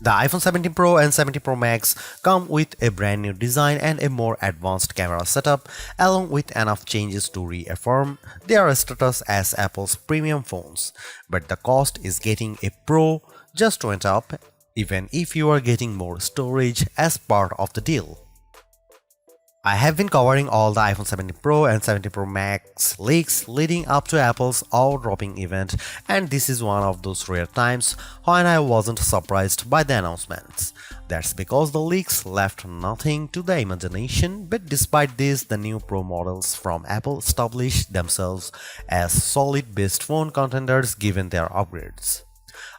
The iPhone 17 Pro and 17 Pro Max come with a brand new design and a more advanced camera setup, along with enough changes to reaffirm their status as Apple's premium phones. But the cost is getting a Pro just went up, even if you are getting more storage as part of the deal. I have been covering all the iPhone 17 Pro and 17 Pro Max leaks leading up to Apple's all-dropping event, and this is one of those rare times when I wasn't surprised by the announcements. That's because the leaks left nothing to the imagination, but despite this, the new Pro models from Apple established themselves as solid best phone contenders given their upgrades.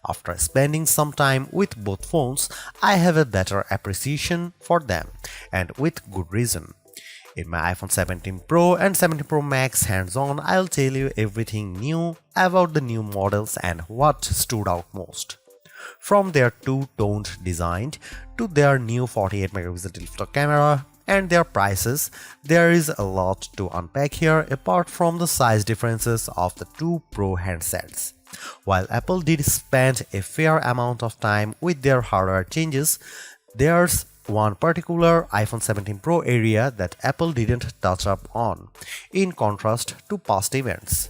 After spending some time with both phones, I have a better appreciation for them, and with good reason. In my iPhone 17 Pro and 17 Pro Max hands-on, I'll tell you everything new about the new models and what stood out most. From their two-toned design to their new 48-megapixel telephoto camera and their prices, there is a lot to unpack here apart from the size differences of the two Pro handsets. While Apple did spend a fair amount of time with their hardware changes, there's one particular iPhone 17 Pro area that Apple didn't touch up on, in contrast to past events.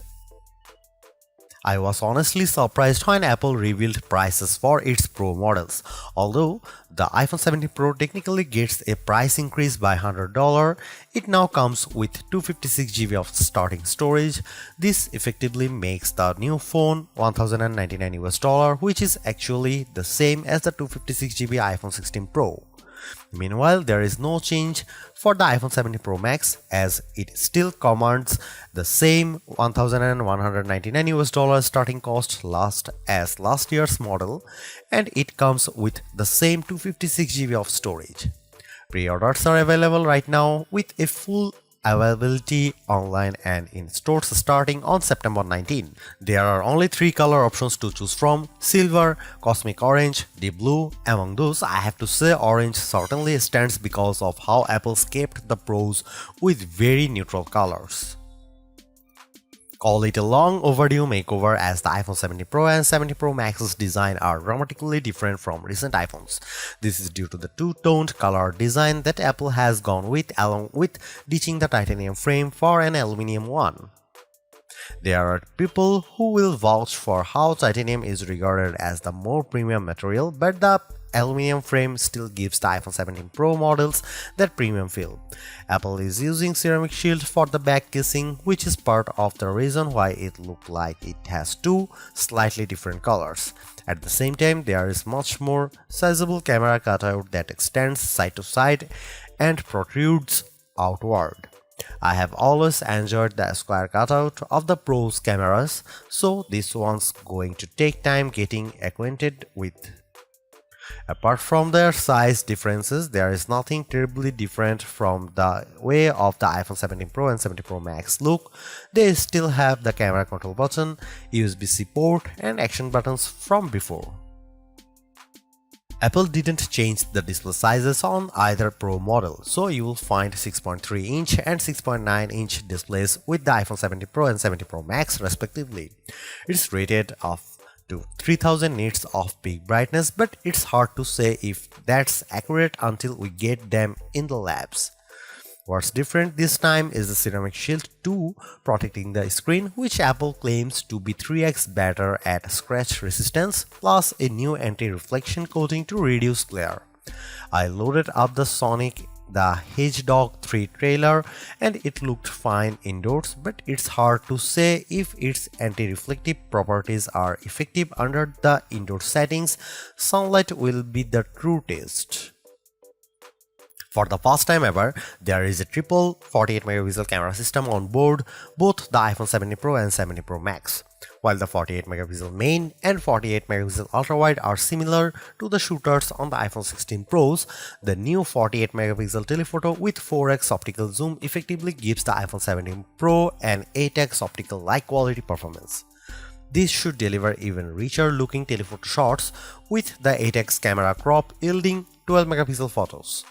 I was honestly surprised when Apple revealed prices for its Pro models. Although the iPhone 17 Pro technically gets a price increase by $100, it now comes with 256GB of starting storage. This effectively makes the new phone $1,099, which is actually the same as the 256GB iPhone 16 Pro. Meanwhile, there is no change for the iPhone 17 Pro Max, as it still commands the same $1,199 starting cost as last year's model, and it comes with the same 256GB of storage. Pre-orders are available right now with a full availability online and in stores starting on September 19. There are only 3 color options to choose from: silver, cosmic orange, deep blue. Among those, I have to say orange certainly stands because of how Apple kept the Pros with very neutral colors. Call it a long overdue makeover, as the iPhone 17 Pro and 17 Pro Max's design are dramatically different from recent iPhones. This is due to the two-toned color design that Apple has gone with, along with ditching the titanium frame for an aluminum one. There are people who will vouch for how titanium is regarded as the more premium material, but the aluminum frame still gives the iPhone 17 Pro models that premium feel. Apple is using ceramic shield for the back casing, which is part of the reason why it looks like it has two slightly different colors. At the same time, there is much more sizable camera cutout that extends side to side and protrudes outward. I have always enjoyed the square cutout of the Pro's cameras, so this one's going to take time getting acquainted with. Apart from their size differences, there is nothing terribly different from the way of the iPhone 17 Pro and 17 Pro Max look. They still have the camera control button, USB-C port, and action buttons from before. Apple didn't change the display sizes on either Pro model, so you will find 6.3-inch and 6.9-inch displays with the iPhone 17 Pro and 17 Pro Max respectively. It's rated to 3000 nits of peak brightness, but it's hard to say if that's accurate until we get them in the labs. What's different this time is the ceramic shield 2 protecting the screen, which Apple claims to be 3x better at scratch resistance, plus a new anti-reflection coating to reduce glare. I loaded up the Sonic the Hedgehog 3 trailer and it looked fine indoors, but it's hard to say if its anti-reflective properties are effective under the indoor settings. Sunlight will be the true test. For the first time ever, there is a triple 48-megapixel camera system on board both the iPhone 17 Pro and 17 Pro Max. While the 48-megapixel main and 48-megapixel ultrawide are similar to the shooters on the iPhone 16 Pros, the new 48-megapixel telephoto with 4x optical zoom effectively gives the iPhone 17 Pro an 8x optical-like quality performance. This should deliver even richer looking telephoto shots with the 8x camera crop yielding 12-megapixel photos.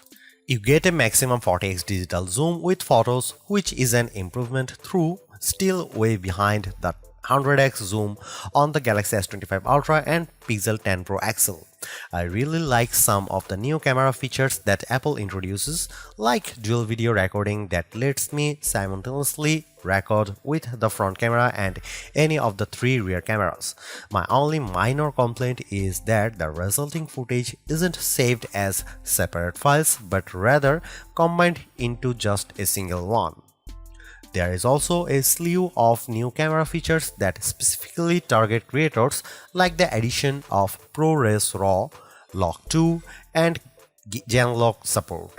You get a maximum 40x digital zoom with photos, which is an improvement, though still way behind the 100x zoom on the Galaxy S25 Ultra and Pixel 10 Pro XL. I really like some of the new camera features that Apple introduces, like dual video recording that lets me simultaneously record with the front camera and any of the 3 rear cameras. My only minor complaint is that the resulting footage isn't saved as separate files but rather combined into just a single one. There is also a slew of new camera features that specifically target creators, like the addition of ProRes RAW, Lock 2, and Gen Lock support.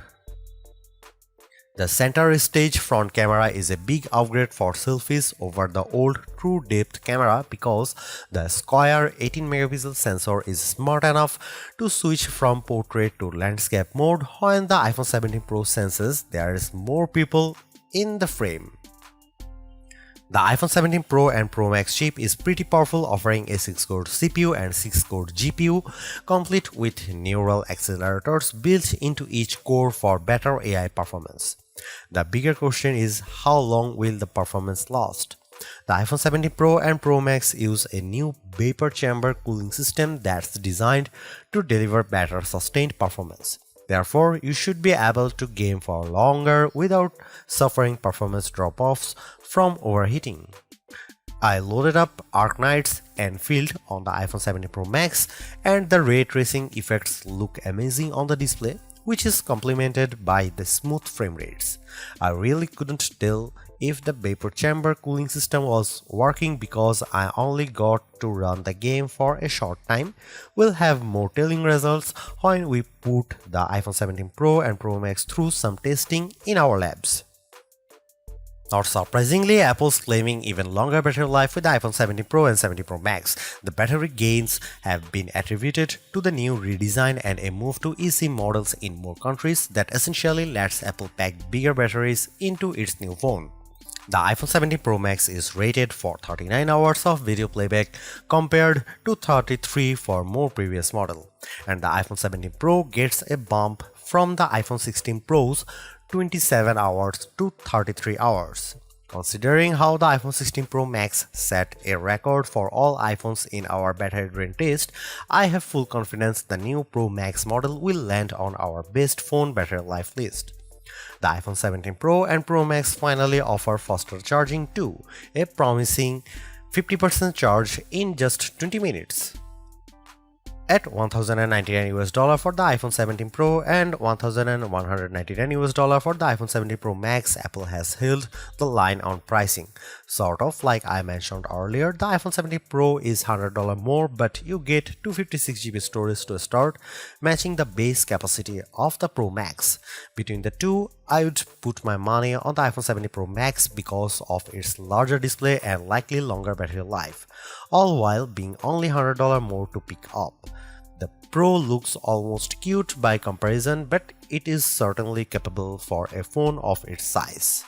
The center stage front camera is a big upgrade for selfies over the old True Depth camera because the square 18-megapixel sensor is smart enough to switch from portrait to landscape mode when the iPhone 17 Pro senses there is more people in the frame. The iPhone 17 Pro and Pro Max chip is pretty powerful, offering a 6-core CPU and 6-core GPU, complete with neural accelerators built into each core for better AI performance. The bigger question is how long will the performance last? The iPhone 17 Pro and Pro Max use a new vapor chamber cooling system that's designed to deliver better sustained performance. Therefore, you should be able to game for longer without suffering performance drop-offs from overheating. I loaded up Arknight's Enfield on the iPhone 17 Pro Max, and the ray tracing effects look amazing on the display, which is complemented by the smooth frame rates. I really couldn't tell if the vapor chamber cooling system was working because I only got to run the game for a short time. We'll have more telling results when we put the iPhone 17 Pro and Pro Max through some testing in our labs. Not surprisingly, Apple's claiming even longer battery life with the iPhone 17 Pro and 17 Pro Max. The battery gains have been attributed to the new redesign and a move to eSIM models in more countries that essentially lets Apple pack bigger batteries into its new phone. The iPhone 17 Pro Max is rated for 39 hours of video playback compared to 33 for more previous model, and the iPhone 17 Pro gets a bump from the iPhone 16 Pro's 27 hours to 33 hours. Considering how the iPhone 16 Pro Max set a record for all iPhones in our battery drain test, I have full confidence the new Pro Max model will land on our best phone battery life list. The iPhone 17 Pro and Pro Max finally offer faster charging too, a promising 50% charge in just 20 minutes. At $1,099 for the iPhone 17 Pro and $1,199 for the iPhone 17 Pro Max, Apple has held the line on pricing. Sort of like I mentioned earlier, the iPhone 17 Pro is $100 more, but you get 256GB storage to start, matching the base capacity of the Pro Max. Between the two, I would put my money on the iPhone 17 Pro Max because of its larger display and likely longer battery life, all while being only $100 more to pick up. The Pro looks almost cute by comparison, but it is certainly capable for a phone of its size.